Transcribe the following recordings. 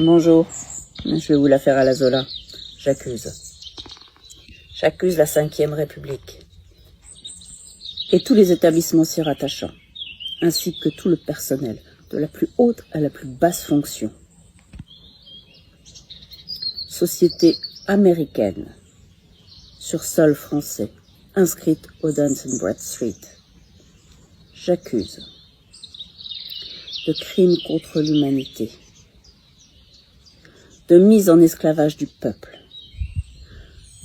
Bonjour, je vais vous la faire à la Zola. J'accuse. J'accuse la 5e République et tous les établissements s'y rattachant, ainsi que tout le personnel, de la plus haute à la plus basse fonction. Société américaine, sur sol français, inscrite au Dun & Bradstreet. J'accuse de crimes contre l'humanité, de mise en esclavage du peuple,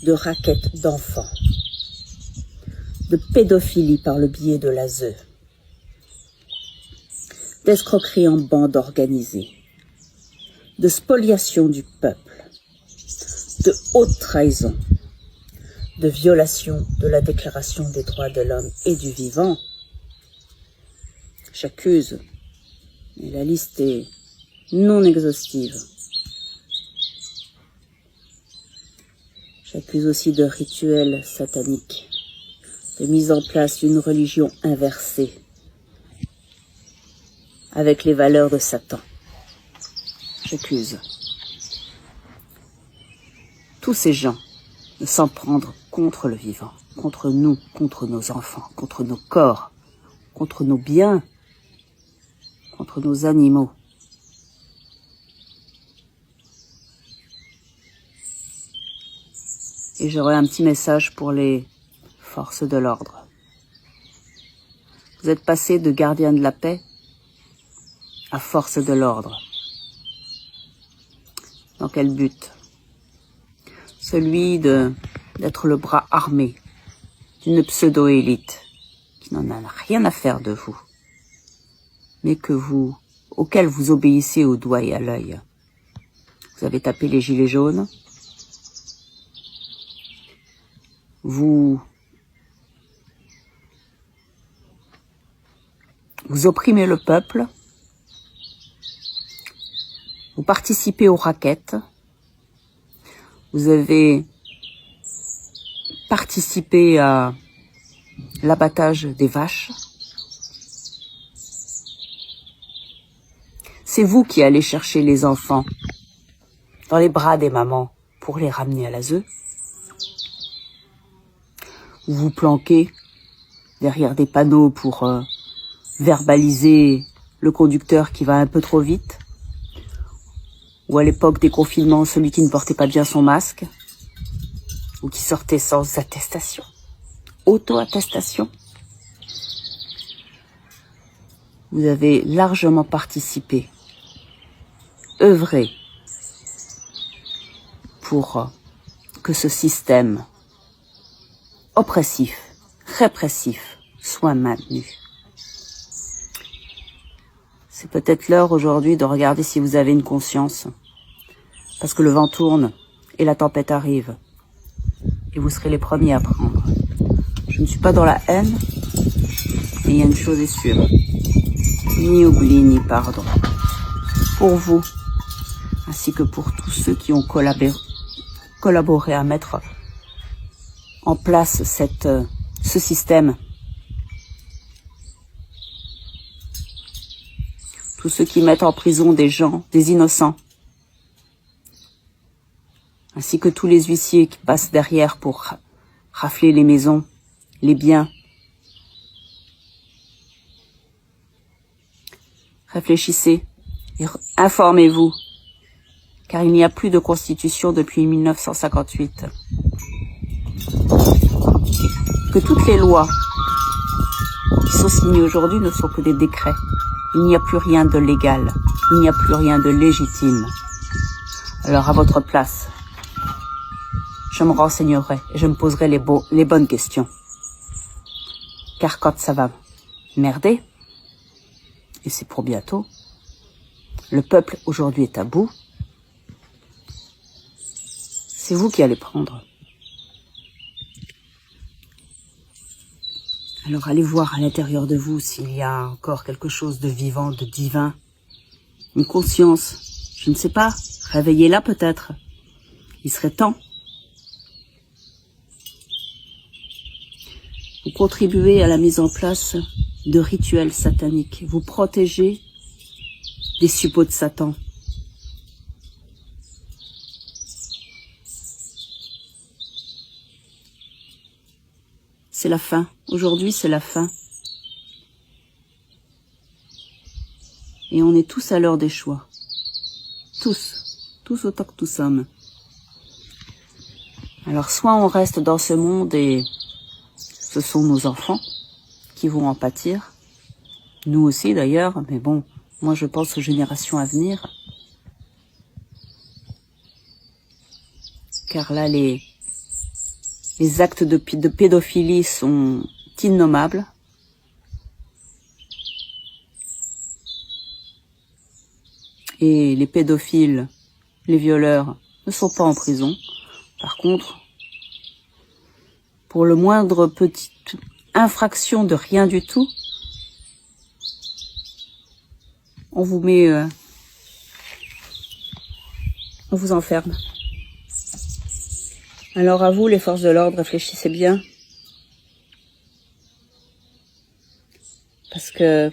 de raquettes d'enfants, de pédophilie par le biais de l'ASE, d'escroquerie en bande organisée, de spoliation du peuple, de haute trahison, de violation de la Déclaration des droits de l'homme et du vivant. J'accuse, mais la liste est non exhaustive. J'accuse aussi de rituels sataniques, de mise en place d'une religion inversée, avec les valeurs de Satan. J'accuse tous ces gens de s'en prendre contre le vivant, contre nous, contre nos enfants, contre nos corps, contre nos biens, contre nos animaux. Et j'aurai un petit message pour les forces de l'ordre. Vous êtes passés de gardiens de la paix à forces de l'ordre. Dans quel but? Celui d'être le bras armé d'une pseudo-élite qui n'en a rien à faire de vous, mais auquel vous obéissez au doigt et à l'œil. Vous avez tapé les gilets jaunes. Vous opprimez le peuple, vous participez aux raquettes, vous avez participé à l'abattage des vaches. C'est vous qui allez chercher les enfants dans les bras des mamans pour les ramener à l'ASE. Vous vous planquez derrière des panneaux pour verbaliser le conducteur qui va un peu trop vite. Ou à l'époque des confinements, celui qui ne portait pas bien son masque. Ou qui sortait sans attestation. Auto-attestation. Vous avez largement participé, œuvré pour que ce système oppressif, répressif, soit maintenu. C'est peut-être l'heure aujourd'hui de regarder si vous avez une conscience, parce que le vent tourne et la tempête arrive, et vous serez les premiers à prendre. Je ne suis pas dans la haine, mais il y a une chose est sûre, ni oubli ni pardon, pour vous, ainsi que pour tous ceux qui ont collaboré à mettre en place ce système. Tous ceux qui mettent en prison des gens, des innocents, ainsi que tous les huissiers qui passent derrière pour rafler les maisons, les biens. Réfléchissez et informez-vous, car il n'y a plus de constitution depuis 1958. Que toutes les lois qui sont signées aujourd'hui ne sont que des décrets. Il n'y a plus rien de légal, il n'y a plus rien de légitime. Alors à votre place, je me renseignerai et je me poserai les bonnes questions. Car quand ça va merder, et c'est pour bientôt, le peuple aujourd'hui est à bout, c'est vous qui allez prendre. Alors allez voir à l'intérieur de vous s'il y a encore quelque chose de vivant, de divin. Une conscience, je ne sais pas, réveillez-la peut-être. Il serait temps. Vous contribuez à la mise en place de rituels sataniques. Vous protégez des suppôts de Satan. C'est la fin. Aujourd'hui, c'est la fin. Et on est tous à l'heure des choix. Tous autant que nous sommes. Alors soit on reste dans ce monde et ce sont nos enfants qui vont en pâtir. Nous aussi d'ailleurs, mais bon, moi je pense aux générations à venir. Car là, les actes de pédophilie sont innommables. Et les pédophiles, les violeurs, ne sont pas en prison. Par contre, pour le moindre petite infraction de rien du tout, on vous met... on vous enferme. Alors à vous, les forces de l'ordre, réfléchissez bien. Parce que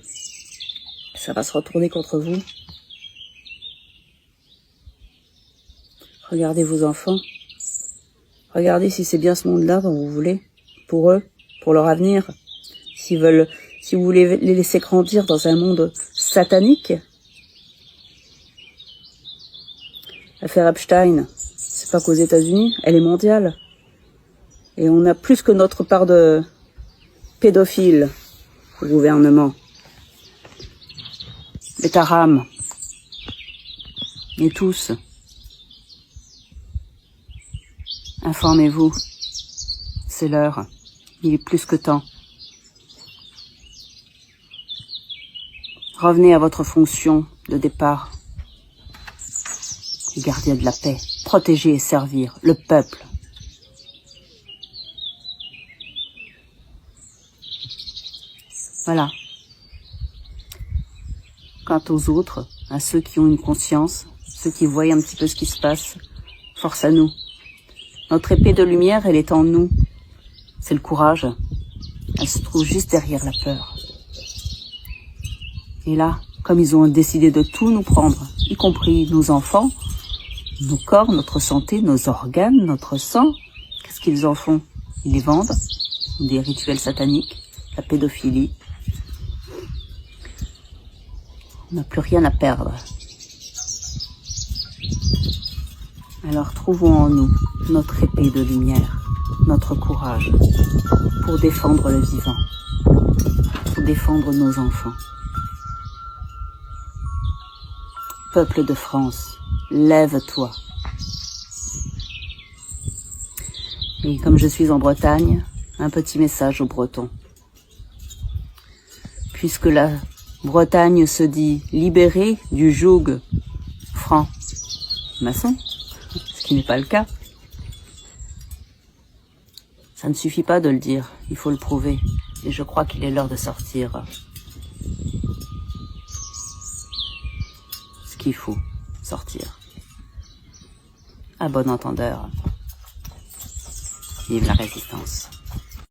ça va se retourner contre vous. Regardez vos enfants. Regardez si c'est bien ce monde-là dont vous voulez. Pour eux, pour leur avenir. Si vous voulez les laisser grandir dans un monde satanique. L'affaire Epstein, c'est pas qu'aux États-Unis, elle est mondiale. Et on a plus que notre part de pédophiles au gouvernement. Les Taram. Et tous. Informez-vous. C'est l'heure. Il est plus que temps. Revenez à votre fonction de départ. Les gardiens de la paix. Protéger et servir le peuple. Voilà. Quant aux autres, à ceux qui ont une conscience, ceux qui voient un petit peu ce qui se passe, force à nous. Notre épée de lumière, elle est en nous. C'est le courage. Elle se trouve juste derrière la peur. Et là, comme ils ont décidé de tout nous prendre, y compris nos enfants, nos corps, notre santé, nos organes, notre sang, qu'est-ce qu'ils en font? Ils les vendent, des rituels sataniques, la pédophilie. On n'a plus rien à perdre. Alors trouvons en nous notre épée de lumière, notre courage, pour défendre le vivant, pour défendre nos enfants. Peuple de France, lève-toi. Et comme je suis en Bretagne, un petit message aux Bretons. Puisque la Bretagne se dit libérée du joug franc-maçon, ce qui n'est pas le cas, ça ne suffit pas de le dire, il faut le prouver. Et je crois qu'il est l'heure de sortir ce qu'il faut sortir. À bon entendeur, vive la résistance.